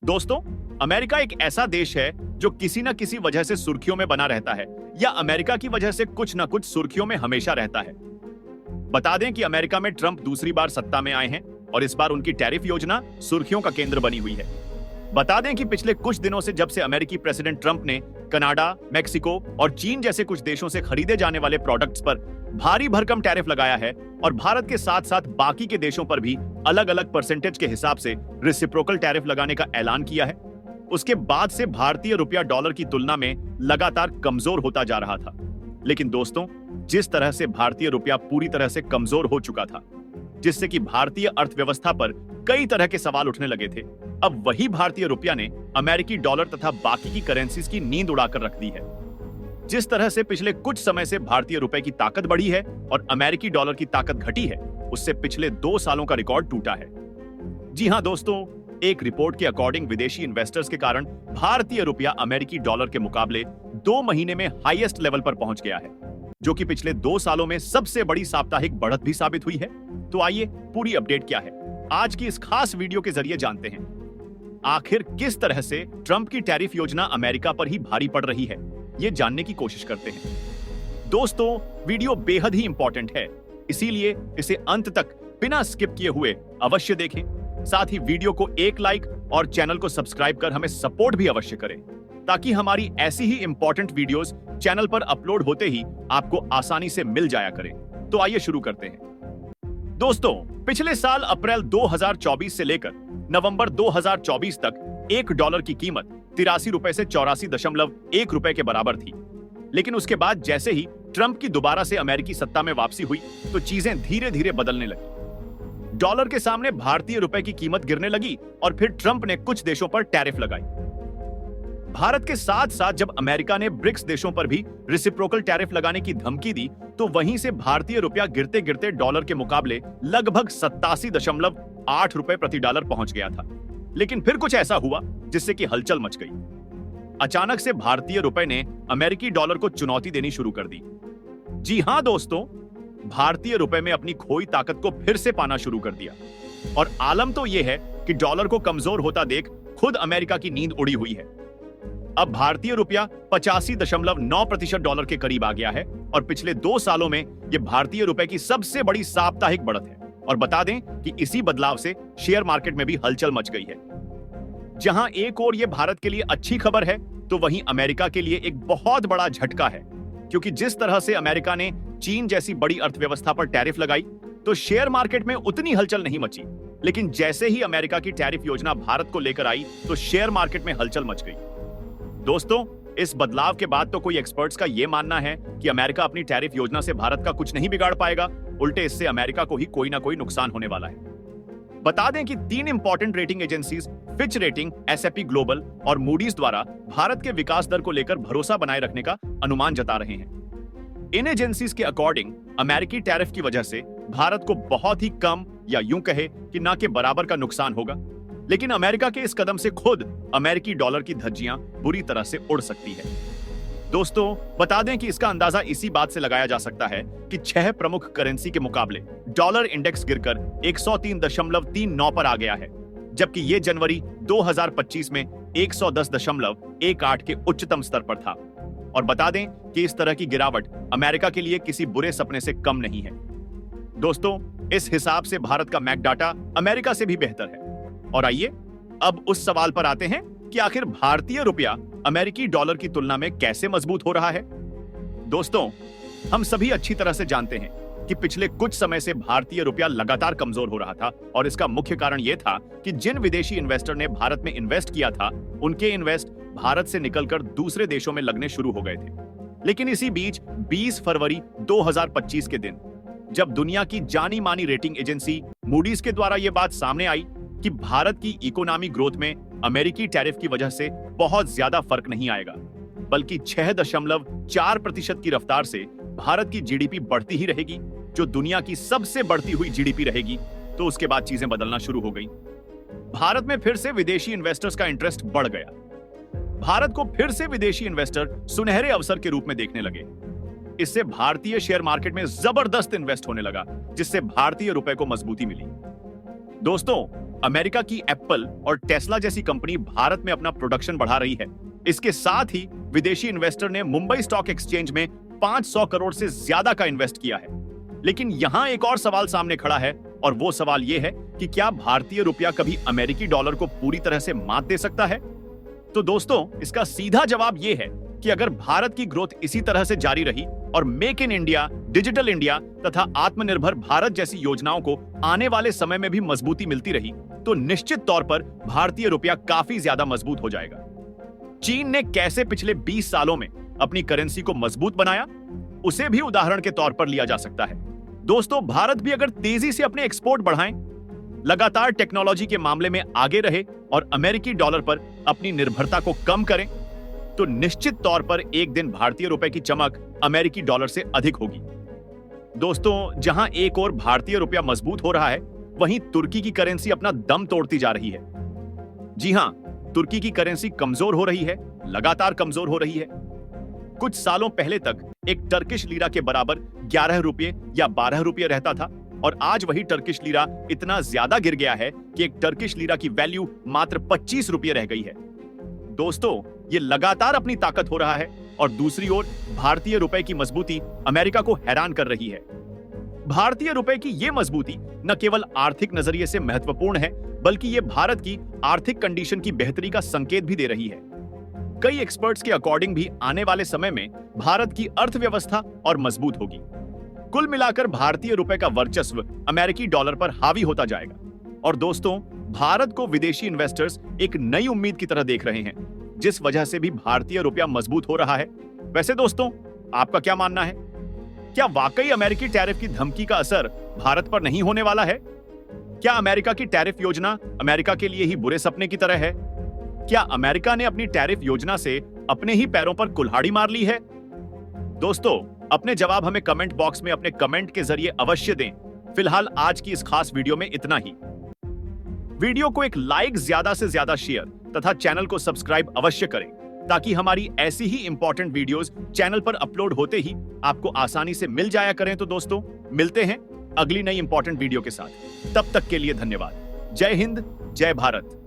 दोस्तों, अमेरिका एक ऐसा देश है जो किसी न किसी वजह से सुर्खियों में बना रहता है या अमेरिका की वजह से कुछ न कुछ सुर्खियों में हमेशा रहता है। बता दें कि अमेरिका में ट्रंप दूसरी बार सत्ता में आए हैं और इस बार उनकी टैरिफ योजना सुर्खियों का केंद्र बनी हुई है। बता दें कि पिछले कुछ दिनों से जब से अमेरिकी प्रेसिडेंट ट्रंप ने कनाडा, मेक्सिको और चीन जैसे कुछ देशों से खरीदे जाने वाले प्रोडक्ट्स पर भारी भरकम टैरिफ लगाया है और भारत के साथ साथ बाकी के देशों पर भी अलग अलग परसेंटेज के हिसाब से रेसिप्रोकल टैरिफ लगाने का ऐलान किया है, उसके बाद से भारतीय रुपया डॉलर की तुलना में लगातार कमजोर होता जा रहा था। लेकिन दोस्तों, जिस तरह से भारतीय रुपया पूरी तरह से कमजोर हो चुका था, जिससे कि भारतीय अर्थव्यवस्था पर कई तरह के सवाल उठने लगे थे, अब वही भारतीय रुपया ने अमेरिकी डॉलर तथा बाकी की करेंसीज की नींद उड़ाकर रख दी है। जिस तरह से पिछले कुछ समय से भारतीय रुपए की ताकत बढ़ी है और अमेरिकी डॉलर की ताकत घटी है, उससे पिछले 2 सालों का रिकॉर्ड टूटा है। जी हां दोस्तों, एक रिपोर्ट के अकॉर्डिंग विदेशी इन्वेस्टर्स के कारण भारतीय रुपया अमेरिकी डॉलर के मुकाबले 2 महीने में हाईएस्ट लेवल पर पहुंच गया है, जो कि पिछले 2 सालों में सबसे बड़ी साप्ताहिक बढ़त भी साबित हुई है। तो आइए पूरी अपडेट क्या है, आज की इस खास वीडियो के जरिए जानते हैं। आखिर किस तरह से ट्रंप की टैरिफ योजना अमेरिका पर ही भारी पड़ रही है, ये जानने की कोशिश करते हैं। दोस्तों, वीडियो बेहद ही इंपॉर्टेंट है, इसीलिए इसे अंत तक बिना स्किप किए हुए अवश्य देखें। साथ ही वीडियो को एक लाइक और चैनल को सब्सक्राइब कर हमें सपोर्ट भी अवश्य करें, ताकि हमारी ऐसी ही इंपॉर्टेंट वीडियोस चैनल पर अपलोड होते ही आपको आसानी से मिल जाया करें। तो आइए शुरू करते हैं। दोस्तों, पिछले साल अप्रैल 2024 से लेकर नवंबर 2024 तक $1 की कीमत 83 रुपए से 84.1 रुपए के बराबर थी। लेकिन उसके बाद जैसे ही ट्रंप की दोबारा से अमेरिकी सत्ता में वापसी हुई, तो चीजें धीरे धीरे बदलने लगी। डॉलर के सामने भारतीय रुपए की कीमत गिरने लगी और फिर ट्रंप ने कुछ देशों पर टैरिफ लगाई। भारत के साथ साथ जब अमेरिका ने ब्रिक्स देशों पर भी रेसिप्रोकल टैरिफ लगाने की धमकी दी, तो वहीं से भारतीय रुपया गिरते गिरते डॉलर के मुकाबले लगभग 87.8 रुपए प्रति डॉलर पहुंच गया था। लेकिन फिर कुछ ऐसा हुआ जिससे कि हलचल मच गई। अचानक से भारतीय रुपए ने अमेरिकी डॉलर को चुनौती देनी शुरू कर दी। जी हां दोस्तों, भारतीय रुपए में अपनी खोई ताकत को फिर से पाना शुरू कर दिया और आलम तो यह है कि डॉलर को कमजोर होता देख खुद अमेरिका की नींद उड़ी हुई है। अब भारतीय रुपया 85.9% डॉलर के करीब आ गया है और पिछले 2 सालों में यह भारतीय रुपए की सबसे बड़ी साप्ताहिक बढ़त है। और बता दें कि इसी बदलाव से शेयर मार्केट में भी हलचल मच गई है। जहां एक ओर यह भारत के लिए अच्छी खबर है, तो वहीं अमेरिका के लिए एक बहुत बड़ा झटका है, क्योंकि जिस तरह से अमेरिका ने चीन जैसी बड़ी अर्थव्यवस्था पर टैरिफ लगाई, तो शेयर मार्केट में उतनी हलचल नहीं मची। लेकिन जैसे ही अमेरिका की टैरिफ योजना भारत को लेकर आई, तो शेयर मार्केट में हलचल मच गई। दोस्तों, इस बदलाव के बाद तो कोई एक्सपर्ट्स का यह मानना है कि अमेरिका अपनी टैरिफ योजना से भारत का कुछ नहीं बिगाड़ पाएगा, उल्टे इससे अमेरिका को ही कोई ना कोई नुकसान होने वाला है। बता दें कि 3 important rating agencies Fitch rating, S&P global और मूडीज द्वारा भारत के विकास दर को लेकर भरोसा बनाए रखने का अनुमान जता रहे हैं। इन एजेंसीज के अकॉर्डिंग अमेरिकी टैरिफ की वजह से भारत को बहुत ही कम या यूं कहे कि ना के बराबर का नुकसान होगा। लेकिन अमेरिका के इस कदम से खुद अमेरिकी डॉलर की धज्जियां बुरी तरह से उड़ सकती है। दोस्तों, बता दें कि इसका अंदाजा इसी बात से लगाया जा सकता है कि 6 प्रमुख करेंसी के मुकाबले डॉलर इंडेक्स गिरकर 103.39 पर आ गया है, जबकि यह जनवरी 2025 में 110.18 के उच्चतम स्तर पर था। और बता दें कि इस तरह की गिरावट अमेरिका के लिए किसी बुरे सपने से कम नहीं है। दोस्तों, इस हिसाब से भारत का मैक डाटा अमेरिका से भी बेहतर है। और आइए अब उस सवाल पर आते हैं कि आखिर भारतीय रुपया अमेरिकी डॉलर की तुलना में कैसे मजबूत हो रहा है। दोस्तों, हम सभी अच्छी तरह से जानते हैं कि पिछले कुछ समय से भारतीय रुपया लगातार कमजोर हो रहा था और इसका मुख्य कारण यह था कि जिन विदेशी इन्वेस्टर ने भारत में इन्वेस्ट किया था, उनके इन्वेस्ट भारत से निकलकर दूसरे देशों में लगने शुरू हो गए थे। लेकिन इसी बीच 20 फरवरी 2025 के दिन, जब दुनिया की जानी मानी रेटिंग एजेंसी मूडीज के द्वारा यह बात सामने आई कि भारत की इकोनॉमी ग्रोथ में अमेरिकी टैरिफ की वजह से बहुत ज्यादा फर्क नहीं आएगा, बल्कि 6.4% की रफ्तार से भारत की जीडीपी बढ़ती ही रहेगी, जो दुनिया की सबसे बढ़ती हुई जीडीपी रहेगी, तो उसके बाद चीजें बदलना शुरू हो गई। भारत में फिर से विदेशी इन्वेस्टर्स का इंटरेस्ट बढ़ गया। भारत को फिर से विदेशी इन्वेस्टर सुनहरे अवसर के रूप में देखने लगे। इससे भारतीय शेयर मार्केट में जबरदस्त इन्वेस्ट होने लगा, जिससे भारतीय रुपए को मजबूती मिली। दोस्तों, अमेरिका की एप्पल और टेस्ला जैसी कंपनी भारत में अपना प्रोडक्शन बढ़ा रही है। इसके साथ ही विदेशी इन्वेस्टर ने मुंबई स्टॉक एक्सचेंज में 500 करोड़ से ज्यादा का इन्वेस्ट किया है। लेकिन यहां एक और सवाल सामने खड़ा है, और वो सवाल ये है कि क्या भारतीय रुपया कभी अमेरिकी डॉलर को पूरी तरह से मात दे सकता है? तो दोस्तों, इसका सीधा जवाब ये है कि अगर भारत की ग्रोथ इसी तरह से जारी रही और make in India, digital India तथा आत्मनिर्भर भारत जैसी योजनाओं को आने वाले समय में भी मजबूती मिलती रही, तो निश्चित तौर पर भारतीय रुपया काफी ज्यादा मजबूत हो जाएगा। चीन ने कैसे पिछले 20 सालों में अपनी करेंसी को मजबूत बनाया, उसे भी उदाहरण के तौर पर लिया जा सकता है। दोस्तों, भारत भी अगर तेजी से अपने एक्सपोर्ट बढ़ाएं, लगातार टेक्नोलॉजी के मामले में आगे रहे और अमेरिकी डॉलर पर अपनी निर्भरता को कम करें, तो निश्चित तौर पर एक दिन भारतीय रुपए की चमक अमेरिकी डॉलर से अधिक होगी। दोस्तों, जहां एक ओर भारतीय रुपया मजबूत हो रहा है, वहीं तुर्की की करेंसी अपना दम तोड़ती जा रही है। जी हां, तुर्की की करेंसी कमजोर हो रही है, लगातार कमजोर हो रही है। कुछ सालों पहले तक एक टर्किश लीरा के बराबर 11 रुपये या 12 रुपये रहता था, और आज वही टर्किश लीरा इतना ज्यादा गिर गया है कि एक टर्किश लीरा की वैल्यू मात्र 25 रुपये रह गई है। दोस्तों, ये लगातार अपनी ताकत हो रहा है, और दूसरी ओर भारतीय रुपए की मजबूती अमेरिका को हैरान कर रही है। भारतीय रुपए की ये मजबूती न केवल आर्थिक नजरिए से महत्वपूर्ण है, बल्कि ये भारत की आर्थिक कंडीशन की बेहतरी का संकेत भी दे रही है। कई एक्सपर्ट्स के अकॉर्डिंग भी आने वाले समय में भारत की अर्थव्यवस्था और मजबूत होगी। कुल मिलाकर भारतीय रुपए का वर्चस्व अमेरिकी डॉलर पर हावी होता जाएगा। और दोस्तों, भारत को विदेशी इन्वेस्टर्स एक नई उम्मीद की तरह देख रहे हैं, जिस वजह से भी भारतीय रुपया मजबूत हो रहा है। वैसे दोस्तों, आपका क्या मानना है? क्या वाकई अमेरिकी टैरिफ की धमकी का असर भारत पर नहीं होने वाला है? क्या अमेरिका की टैरिफ योजना अमेरिका के लिए ही बुरे सपने की तरह है? क्या अमेरिका ने अपनी टैरिफ योजना से अपने ही पैरों पर कुल्हाड़ी मार ली है? दोस्तों, अपने जवाब हमें कमेंट बॉक्स में अपने कमेंट के जरिए अवश्य दें। फिलहाल आज की इस खास वीडियो में इतना ही। वीडियो को एक लाइक, ज्यादा से ज्यादा शेयर तथा चैनल को सब्सक्राइब अवश्य करें, ताकि हमारी ऐसी ही इंपॉर्टेंट वीडियोस चैनल पर अपलोड होते ही आपको आसानी से मिल जाया करें। तो दोस्तों, मिलते हैं अगली नई इंपॉर्टेंट वीडियो के साथ। तब तक के लिए धन्यवाद। जय हिंद, जय भारत।